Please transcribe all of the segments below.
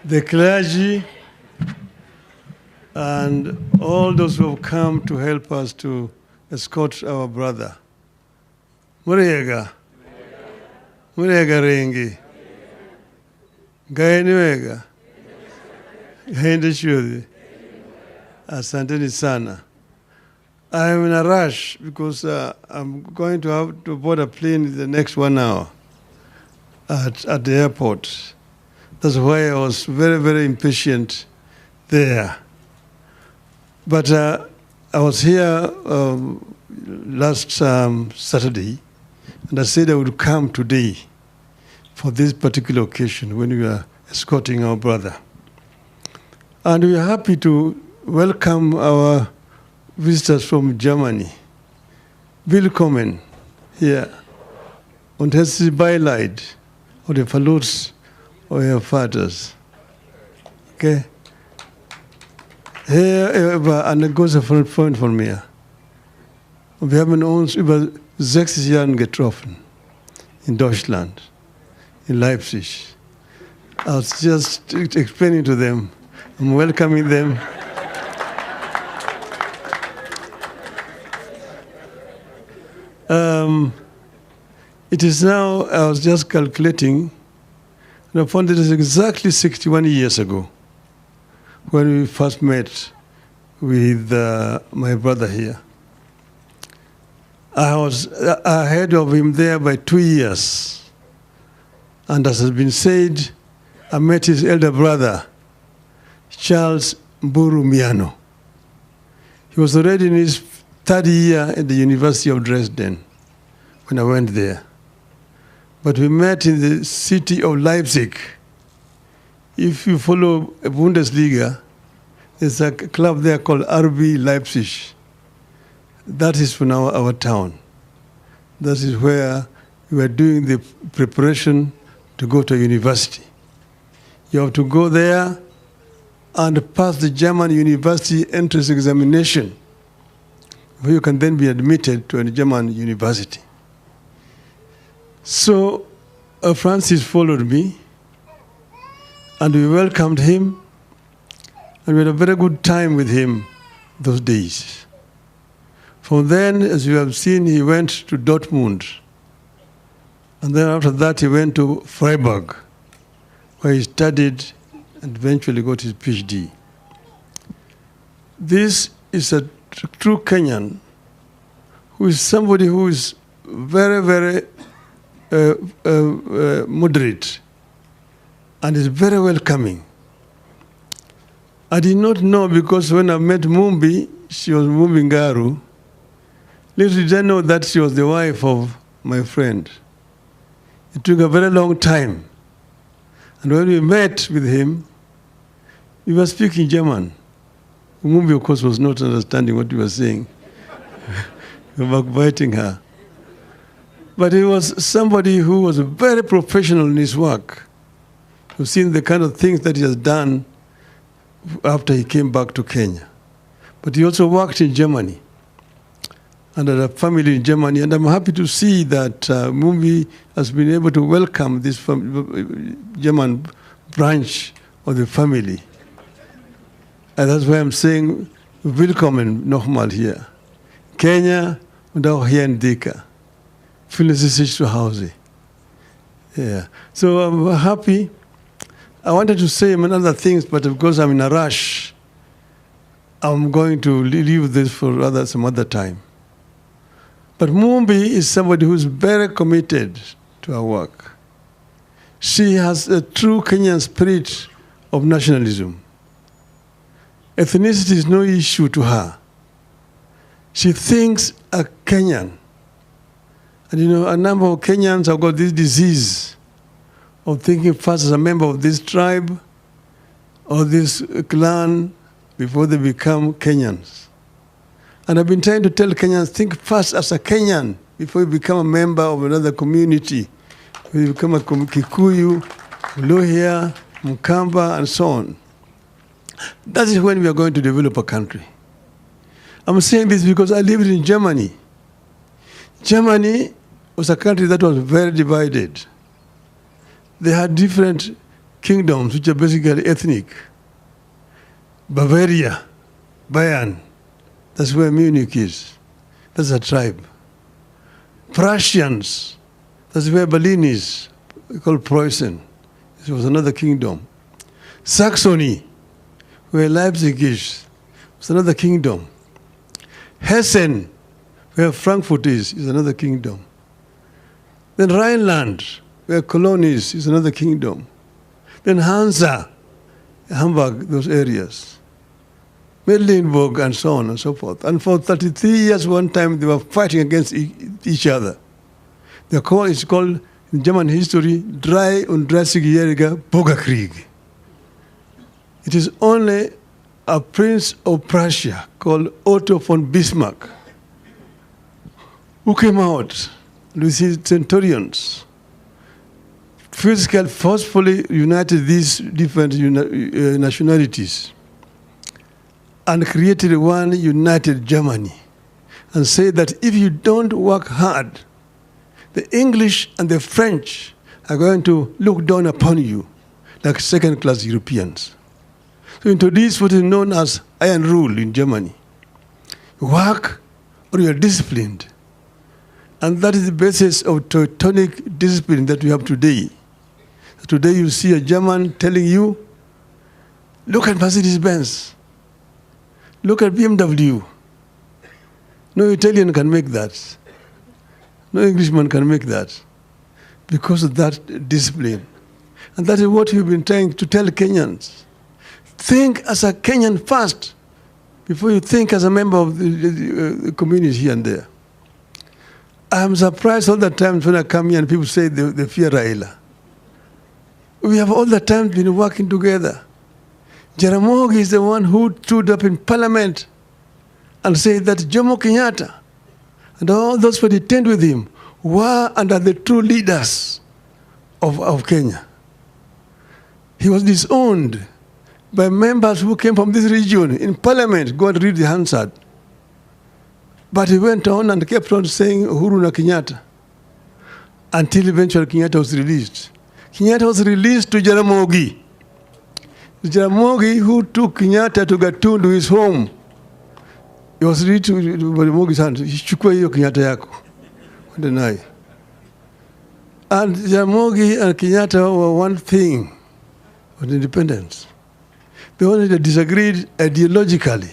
the clergy, and all those who have come to help us to escort our brother. Muriega. Muriega rengi. Gaeniwega. Gaende shudhi. Asanteni sana. I am in a rush because I'm going to have to board a plane in the next 1 hour at the airport. That's why I was very, very impatient there. But I was here last Saturday, and I said I would come today for this particular occasion when we are escorting our brother. And we are happy to welcome our visitors from Germany. Willkommen hier. Und herzlich Beileid und den Verlust eurer Vaters. Okay? Er war ein großer Freund von mir. Und wir haben uns über 60 Jahre getroffen. In Deutschland. In Leipzig. I was just explaining to them. I'm welcoming them. It is now, I was just calculating, and I found it is exactly 61 years ago when we first met with my brother here. I was ahead of him there by 2 years. And as has been said, I met his elder brother, Charles Mburu Miano. He was already in his third year at the University of Dresden when I went there. But we met in the city of Leipzig. If you follow Bundesliga, there's a club there called RB Leipzig. That is for now our town. That is where we were doing the preparation to go to university. You have to go there and pass the German university entrance examination, where you can then be admitted to a German university. So Francis followed me, and we welcomed him, and we had a very good time with him those days. From then, as you have seen, he went to Dortmund, and then after that he went to Freiburg, where he studied and eventually got his PhD. This is a true Kenyan who is somebody who is very, very moderate and is very welcoming. I did not know, because when I met Mumbi, she was Mumbi Ngaru. Little did I know that she was the wife of my friend. It took a very long time. And when we met with him, we were speaking German. Mumbi, of course, was not understanding what we were saying. We were backbiting her. But he was somebody who was very professional in his work. You've seen the kind of things that he has done after he came back to Kenya. But he also worked in Germany and had a family in Germany. And I'm happy to see that Mumbi has been able to welcome this German branch of the family. And that's why I'm saying, willkommen nochmal hier. Kenya und auch hier in Thika. Fühlen Sie sich zu Hause. Yeah. So I'm happy. I wanted to say many other things, but because I'm in a rush, I'm going to leave this for some other time. But Mumbi is somebody who's very committed to her work. She has a true Kenyan spirit of nationalism. Ethnicity is no issue to her. She thinks a Kenyan. And you know, a number of Kenyans have got this disease of thinking first as a member of this tribe or this clan before they become Kenyans. And I've been trying to tell Kenyans, think first as a Kenyan before you become a member of another community. You become a Kikuyu, Luhya, Mukamba, and so on. That is when we are going to develop a country. I'm saying this because I lived in Germany. Germany was a country that was very divided. They had different kingdoms which are basically ethnic. Bavaria, Bayern, that's where Munich is. That's a tribe. Prussians, that's where Berlin is, called Preußen. This was another kingdom. Saxony, where Leipzig is, was another kingdom. Hessen, where Frankfurt is another kingdom. Then Rhineland, where Cologne is another kingdom. Then Hansa, Hamburg, those areas. Mecklenburg, and so on and so forth. And for 33 years, one time, they were fighting against each other. It's called, in German history, 33-jähriger Bürgerkrieg. It is only a prince of Prussia called Otto von Bismarck who came out with his centurions, physically, forcefully united these different nationalities and created one united Germany, and said that if you don't work hard, the English and the French are going to look down upon you like second-class Europeans. So introduced what is known as iron rule in Germany. You work or you are disciplined. And that is the basis of Teutonic discipline that we have today. Today you see a German telling you, look at Mercedes-Benz. Look at BMW. No Italian can make that. No Englishman can make that because of that discipline. And that is what we've been trying to tell Kenyans. Think as a Kenyan first before you think as a member of the community here and there. I'm surprised all the time when I come here and people say they fear Raila. We have all the time been working together. Jaramogi is the one who stood up in Parliament and said that Jomo Kenyatta and all those who detained with him were under the true leaders of Kenya. He was disowned by members who came from this region in Parliament. Go and read the Hansard. But he went on and kept on saying Uhuru na Kenyatta until eventually Kenyatta was released. Kenyatta was released to Jaramogi. Jaramogi, who took Kenyatta to Gatundu, his home, he was released to Jaramogi's hand. Chukua hiyo Kenyatta yako. Deny. And Jaramogi and Kenyatta were one thing with independence. They only disagreed ideologically,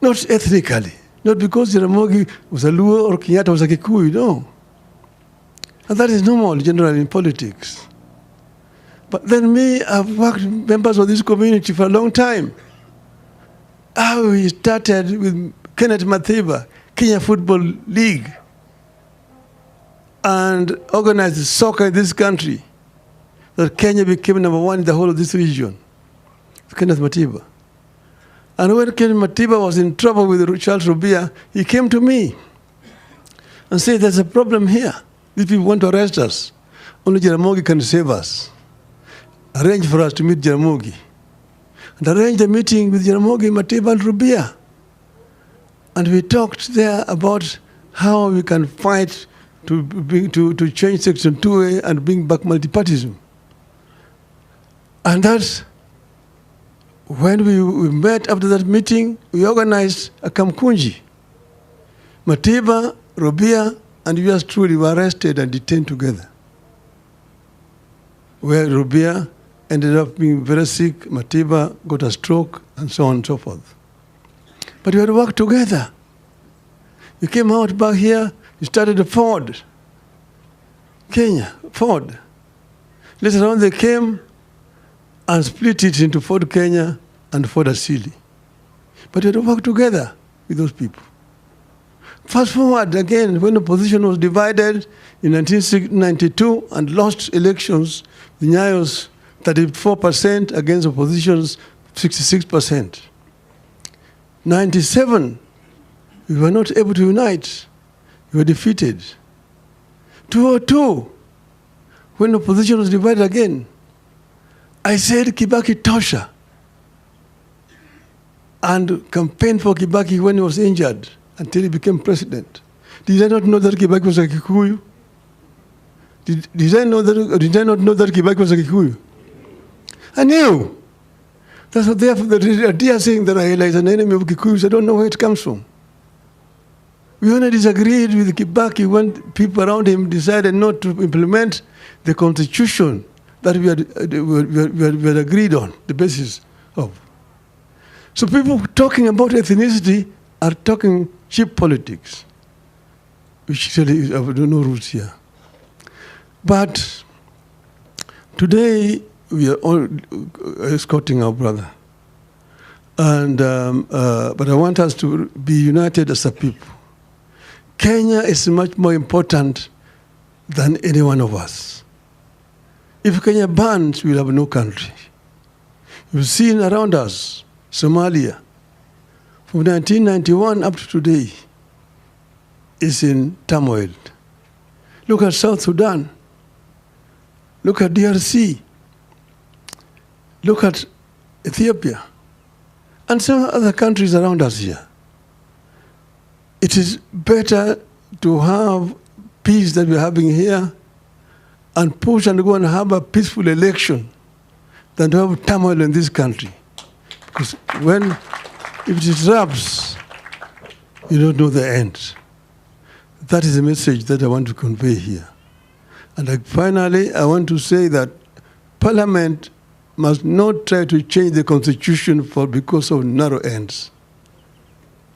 not ethnically. Not because Jaramogi was a Luo or Kenyatta was a Kikuyu, no. And that is normal generally in politics. But then me, I've worked with members of this community for a long time. We started with Kenneth Matiba, Kenya Football League, and organized soccer in this country. That Kenya became number one in the whole of this region. Kenneth Matiba. And when Kenneth Matiba was in trouble with Charles Rubia, he came to me and said, there's a problem here. These people want to arrest us. Only Jaramogi can save us. Arrange for us to meet Jaramogi. And arrange a meeting with Jaramogi, Matiba, and Rubia. And we talked there about how we can fight to change Section 2A and bring back multipartyism. And that's when we met after that meeting, we organized a Kamkunji. Matiba, Rubia, and yours truly were arrested and detained together. Where Rubia ended up being very sick, Matiba got a stroke, and so on and so forth. But we had to work together. We came out back here, we started a Ford. Kenya, Ford. Later on they came and split it into Ford Kenya and Ford Asili. But we had to work together with those people. Fast forward again, when the opposition was divided in 1992 and lost elections, the Nyayo's 34% against opposition's 66%. 97, we were not able to unite. We were defeated. 2002, when the opposition was divided again, I said Kibaki tosha and campaigned for Kibaki when he was injured until he became president. Did I not know that Kibaki was a Kikuyu? Did I not know that Kibaki was a Kikuyu? I knew. That's what therefore the idea saying that Raila is an enemy of Kikuyus, I don't know where it comes from. We only disagreed with Kibaki when people around him decided not to implement the constitution that we had agreed on, the basis of. So people talking about ethnicity are talking cheap politics, which really have no roots here. But today we are all escorting our brother. And, but I want us to be united as a people. Kenya is much more important than any one of us. If Kenya burns, we'll have no country. You've seen around us, Somalia, from 1991 up to today, is in turmoil. Look at South Sudan. Look at DRC. Look at Ethiopia. And some other countries around us here. It is better to have peace that we're having here and push and go and have a peaceful election than to have turmoil in this country. Because if it disrupts, you don't know the end. That is the message that I want to convey here. And finally, I want to say that Parliament must not try to change the Constitution because of narrow ends.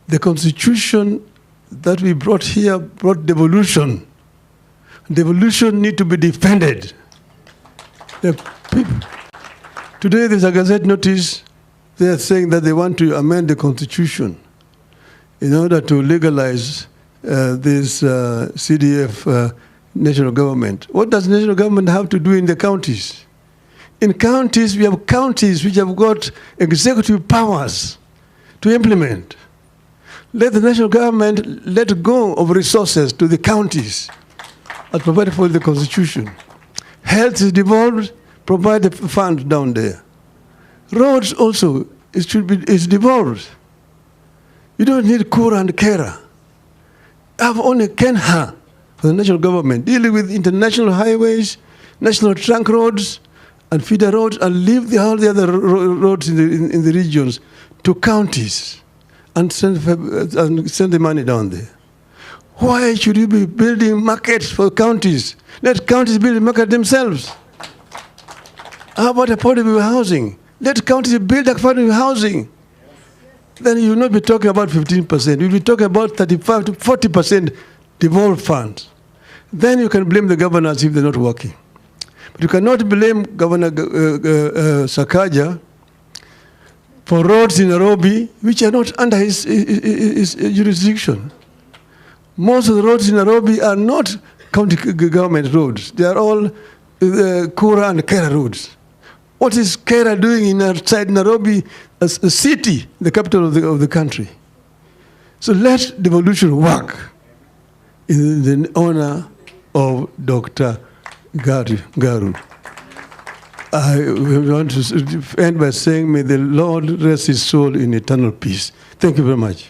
The Constitution that we brought here brought devolution. Devolution need to be defended. Today there's a Gazette notice. They are saying that they want to amend the Constitution in order to legalize this CDF national government. What does national government have to do in the counties? In counties, we have counties which have got executive powers to implement. Let the national government let go of resources to the counties as provided for the Constitution. Health is devolved, provide the funds down there. Roads also, is devolved. You don't need Kura and Kera. Have only Kenha for the national government, dealing with international highways, national trunk roads, and feeder roads, and leave all the other roads in the regions to counties and send the money down there. Why should you be building markets for counties? Let counties build a market themselves. How about affordable housing? Let counties build affordable housing. Then you will not be talking about 15%. You'll be talking about 35 to 40% devolved funds. Then you can blame the governors if they're not working. But you cannot blame Governor Sakaja for roads in Nairobi which are not under his jurisdiction. Most of the roads in Nairobi are not county government roads. They are all Kura and Kera roads. What is Kera doing outside Nairobi as a city, the capital of the country? So let devolution work in the honor of Dr. Garu. I want to end by saying, may the Lord rest his soul in eternal peace. Thank you very much.